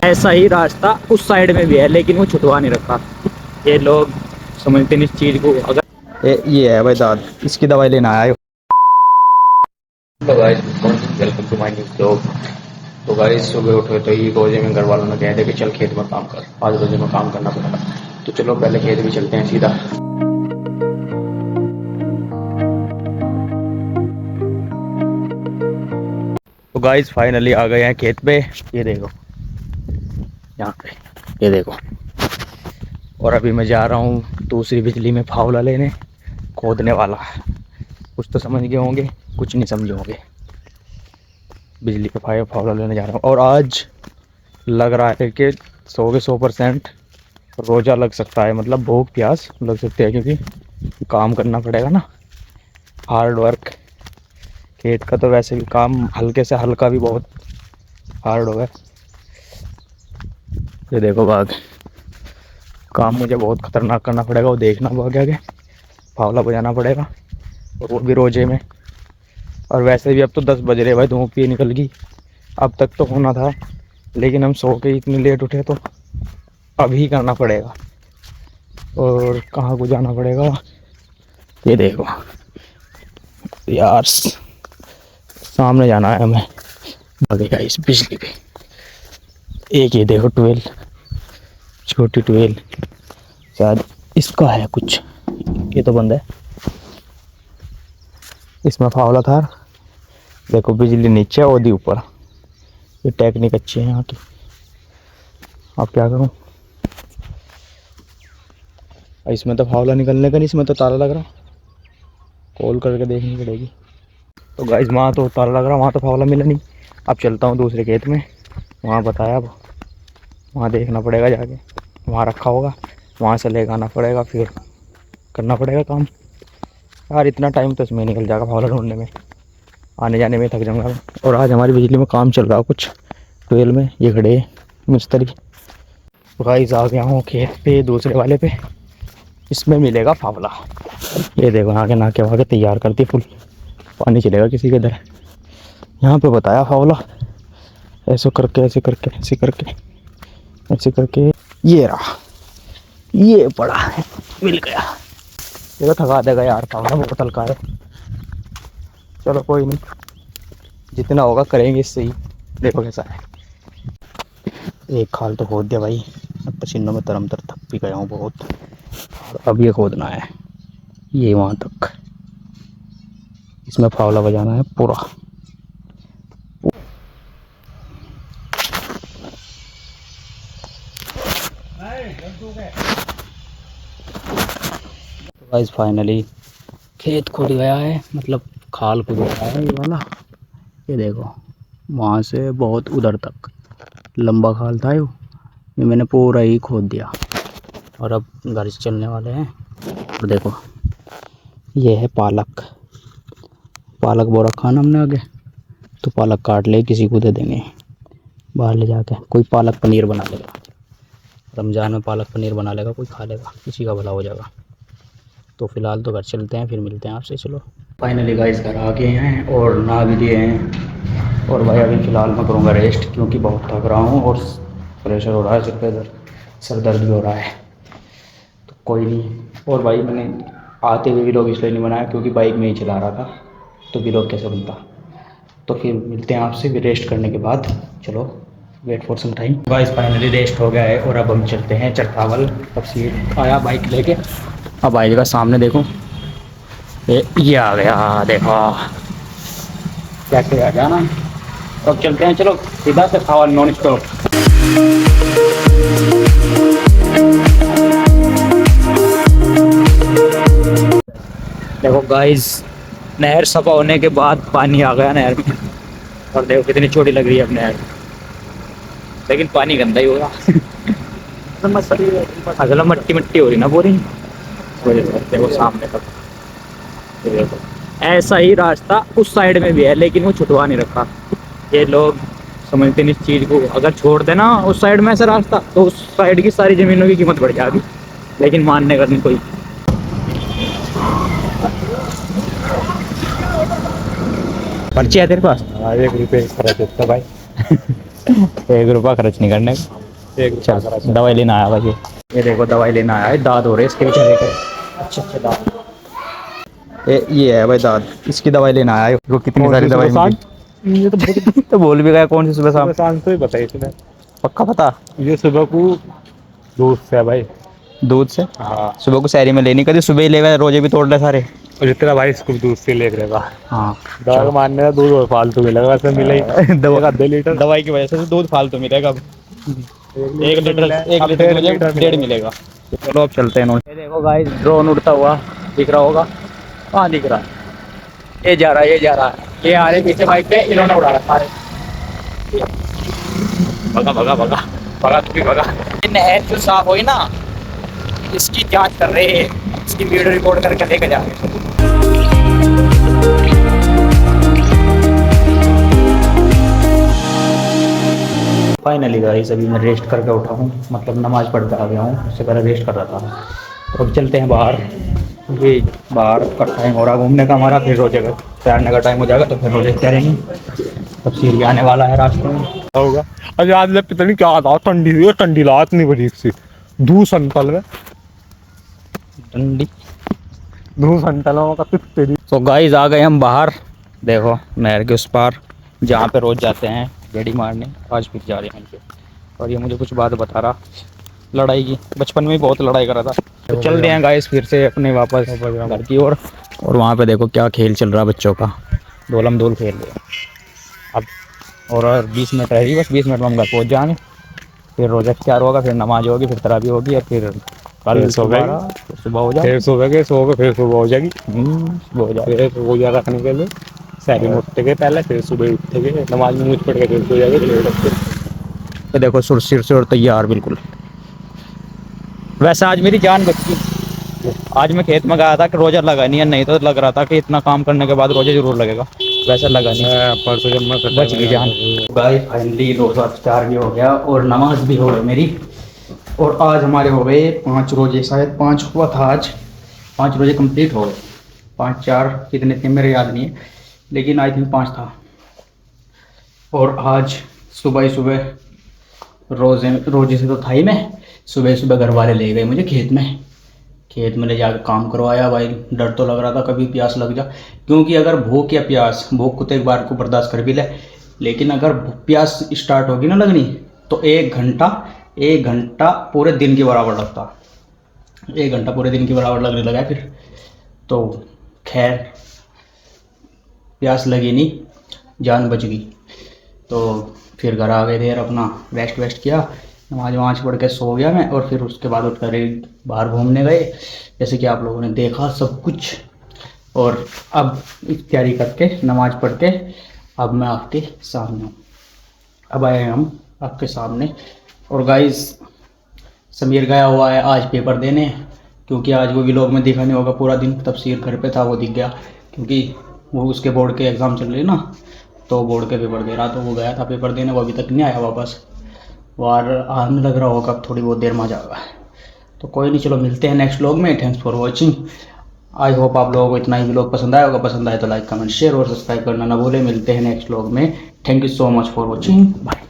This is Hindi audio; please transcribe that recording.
ऐसा ही रास्ता उस साइड में भी है, लेकिन वो छुटवा नहीं रखा। ये लोग समझते नहीं इस चीज को। अगर ये है भाई दाद, इसकी दवाई लेना आया। तो guys welcome to my new blog. तो गाइस सुबह उठे तो ये रोजे में घर वालों ने कह दिया कि चल खेत में काम कर, आज रोजे में काम करना पड़ेगा। तो चलो पहले खेत भी चलते हैं सीधा। तो गाइस फाइनली आ गए हैं खेत पे। ये देखो यहाँ पे, ये देखो। और अभी मैं जा रहा हूँ दूसरी बिजली में फावला लेने, खोदने वाला। कुछ तो समझ गए होंगे, कुछ नहीं समझे होंगे। बिजली का फावला लेने जा रहा हूँ। और आज लग रहा है कि 100 के 100% रोज़ा लग सकता है, मतलब भूख प्यास लग सकती है, क्योंकि काम करना पड़ेगा ना, हार्ड वर्क। खेत का तो वैसे भी काम हल्के से हल्का भी बहुत हार्ड होगा। ये देखो बाग, काम मुझे बहुत खतरनाक करना पड़ेगा। वो देखना बाग आगे फावला बजाना पड़ेगा, और वो भी रोजे में। और वैसे भी अब तो 10 बज रहे भाई, धूप भी निकल गई। अब तक तो होना था, लेकिन हम सो के इतनी लेट उठे तो अभी करना पड़ेगा। और कहाँ को जाना पड़ेगा, ये देखो यार, सामने जाना है हमें। लगेगा इस बिजली पे एक, ये देखो 12, छोटी 12 शायद इसका है कुछ। ये तो बंद है, इसमें फावला था। देखो बिजली नीचे और दी ऊपर। ये टेक्निक अच्छी है यहाँ की। अब क्या करूँ, इसमें तो फावला निकलने का नहीं, इसमें तो ताला लग रहा। कॉल करके देखनी पड़ेगी। तो गाइस वहाँ तो ताला लग रहा, वहाँ तो फावला मिला नहीं। अब चलता हूँ दूसरे खेत में, वहाँ बताया। अब वहाँ देखना पड़ेगा जाके, वहाँ रखा होगा, वहाँ से लेकर आना पड़ेगा, फिर करना पड़ेगा काम। यार इतना टाइम तो इसमें निकल जाएगा फावला ढूंढने में, आने जाने में थक जाऊँगा। और आज हमारी बिजली में काम चल रहा है कुछ 12 में। ये खड़े मिस्त्री। गाइस आ गया हूँ खेत पे, दूसरे वाले पे। इसमें मिलेगा फावला। ये देखो यहाँ के नाके वाके तैयार करती, फुल पानी चलेगा किसी के इधर। यहाँ पे बताया फावला, ऐसे करके ऐसे करके ऐसे करके ऐसे करके। ये रहा, ये पड़ा है, मिल गया। ये तो थका देगा यार, फावला बहुत हल्का है। चलो कोई नहीं, जितना होगा करेंगे इससे ही। देखो कैसा है। एक खाल तो खोद दिया भाई, अब पसीनों में तरम तर थक भी गया हूँ बहुत। और अब ये खोदना है, ये वहाँ तक। इसमें फावला बजाना है पूरा। तो गाइस फाइनली खेत खुद गया है, मतलब खाल खुद गया है ये वाला। ये देखो वहाँ से बहुत उधर तक लंबा खाल था ये मैंने पूरा ही खोद दिया। और अब घर से चलने वाले हैं। और देखो ये है पालक, पालक बो रखा ना हमने आगे, तो पालक काट ले किसी को दे देंगे बाहर ले जाके। कोई पालक पनीर बना लेगा, रमज़ान में पालक पनीर बना लेगा, कोई खा लेगा, किसी का भला हो जाएगा। तो फिलहाल तो घर चलते हैं, फिर मिलते हैं आपसे। चलो फाइनली गाइस घर आ गए हैं और नहा भी दिए हैं। और भाई अभी फ़िलहाल मैं करूँगा रेस्ट, क्योंकि बहुत थक रहा हूँ और प्रेशर हो रहा है सिर पे, सर दर्द भी हो रहा है। तो कोई नहीं। और भाई मैंने आते हुए व्लॉग इसलिए नहीं बनाया क्योंकि बाइक में ही चला रहा था, तो व्लॉग कैसे बनता। तो फिर मिलते हैं आपसे भी रेस्ट करने के बाद। चलो wait for some time. Guys finally rest हो गया है और अब हम चलते हैं चरखावल। तब सीट आया बाइक लेके, अब आएगा सामने। देखो ये आ गया, देखो कैसे आ जाना। अब चलते हैं, चलो सीधा चरखावल नॉन स्टॉप। देखो गाइस नहर सफा होने के बाद पानी आ गया नहर में, और देखो कितनी छोटी लग रही है अब नहर, लेकिन पानी गंदा ही हो रहा। असल मट्टी मट्टी हो रही ना पूरी। देखो सामने तक, देखो ऐसा ही रास्ता उस साइड में भी है, लेकिन वो छुटवा नहीं रखा। ये लोग समझते नहीं इस चीज़ को। अगर छोड़ देना उस साइड में ऐसा रास्ता, तो उस साइड की सारी ज़मीनों की कीमत बढ़ जाएगी, लेकिन मानने का नहीं कोई। पर्ची है तेरे पास? 1 रुपये खर्च होता भाई। 1 रुपया खर्च नहीं करने का। 1 रुपया चल खर्च। दवाई लेना आया भाई। ये देखो दवाई लेना आया है, दांत हो रहे इसके बेचारे के, अच्छे अच्छे दांत। ये है भाई दांत, इसकी दवाई लेना आया है। वो कितनी कौन सारी सी दवाई सुबह मिली। शाम? ये तो बहुत तो बोल भी गया कौन सी सुबह शाम। सुबह शाम तो ही बताइए इसने। पक्का पता? ये सुबह को दूध से है भाई। दूध से? हाँ। सुबह को शहरी में लेनी, कभी सुबह ही लेगा, रोजे भी तोड़ ले सारे। और जितना भाई इसको दूध से ले रहेगा। हाँ दवा मारने का दूध और फालतू मिलेगा, वैसे मिले ही एक आधे लीटर। दवाई की वजह से तो दूध फालतू मिलेगा अब। 1 लीटर, मिला है, 1 अब लीटर की वजह 1.5 लीटर 1.5 मिलेगा। तो चलो अब चलते हैं। ये देखो गाइस, ड्रोन उड़ता हुआ दिख रहा होगा। कहाँ दिख रहा है? ये जा रहा है, ये जा रहा है, ये आ रहे पीछे बाइक पे, इन्होंने उड़ा रखा है। भगा भगा भगा भगा, तू भी भगा। ये नहर जो साफ हुई ना, इसकी जांच कर रहे हैं, इसकी वीडियो रिकॉर्ड करके लेके जा रहे हैं। फाइनली गाइस अभी मैं रेस्ट करके उठा हूँ, मतलब नमाज पढ़ कर आ गया हूँ, उससे पहले रेस्ट कर रहा था। तो अब चलते हैं बाहर, क्योंकि बाहर का टाइम हो रहा घूमने का हमारा, फिर रोजे का तैयारने का टाइम हो जाएगा तो फिर रोजे तैरेंगे। तब सीर भी आने वाला है रास्ते में। होगा। अरे आज ले पता नहीं क्या था, ठंडी हुई, ठंडी रात नहीं बड़ी सी धूल संतल में, ठंडी धूल संतल में का तेरी। तो गाइस आ गए हम बाहर, देखो नहर के उस पार जहाँ पे रोज जाते हैं गेड़ी मारने, आज फिर जा रहे हैं उनके। और ये मुझे कुछ बात बता रहा लड़ाई की, बचपन में बहुत लड़ाई करा था। तो चल रहे हैं गाइस फिर से अपने वापस घर की ओर। और वहाँ पे देखो क्या खेल चल रहा है बच्चों का, दोलम दोल खेल रहे हैं अब। और 20 मिनट रहेगी बस, 20 मिनट में हम घर पहुँच जाएंगे। फिर रोजा इफ्तार होगा, फिर नमाज होगी, फिर तराबी होगी, और फिर कल सुबह हो जाए, फिर सुबह के सो के फिर सुबह हो जाएगी। सुबह हो जाए। फिर रोजा रखने के लिए सहरी में उठते के पहले, फिर सुबह उठते के नमाज में पढ़ के फिर सो जाएगी। ये देखो सुर सिर से और तैयार बिल्कुल। वैसे आज मेरी जान बची, आज मैं खेत में गया था कि रोजा लगा नहीं है, नहीं तो लग रहा था कि इतना काम करने के बाद रोजा जरूर लगेगा, वैसा लगा नहीं। परसों जब मैं बच गई जान। गाइस फाइनली रोजा इफ्तार भी हो गया और नमाज भी हो गई मेरी। और आज हमारे हो गए 5 रोजे, शायद 5 हुआ था आज, 5 रोजे कंप्लीट हो गए। 5 4 कितने थे मेरे याद नहीं है, लेकिन आई थिंक 5 था। और आज सुबह ही सुबह रोजे से तो था ही मैं, सुबह सुबह घर वाले ले गए मुझे खेत में ले जाकर काम करवाया। भाई डर तो लग रहा था कभी प्यास लग जा, क्योंकि अगर भूख या प्यास, भूख को तो एक बार को बर्दाश्त कर भी ले, लेकिन अगर प्यास स्टार्ट होगी ना लगनी, तो 1 घंटा पूरे दिन के बराबर लगता, 1 घंटा पूरे दिन के बराबर लगने लगा है फिर। तो खैर प्यास लगी नहीं, जान बच गई। तो फिर घर आ गए थे, अपना रेस्ट वेस्ट किया, नमाज वमाज पढ़ के सो गया मैं। और फिर उसके बाद उठ कर बाहर घूमने गए, जैसे कि आप लोगों ने देखा सब कुछ। और अब तैयारी करके नमाज पढ़ के अब मैं आपके सामने हूँ, अब आए हैं हम आपके सामने। और गाइस समीर गया हुआ है आज पेपर देने, क्योंकि आज वो व्लॉग में दिखा नहीं होगा, पूरा दिन तफसीर घर पे था, वो दिख गया क्योंकि वो उसके बोर्ड के एग्ज़ाम चल रहे ना, तो बोर्ड के पेपर दे रहा, तो वो गया था पेपर देने, वो अभी तक नहीं आया वापस। वो आने लग रहा होगा, अब थोड़ी बहुत देर में आ जाएगा। तो कोई नहीं, चलो मिलते हैं नेक्स्ट व्लॉग में। Thanks for watching. I hope आप लोगों को इतना ही व्लॉग पसंद आया होगा, पसंद आए तो लाइक कमेंट शेयर और सब्सक्राइब करना ना भूलें। मिलते हैं नेक्स्ट व्लॉग में। Thank you so much for watching, bye.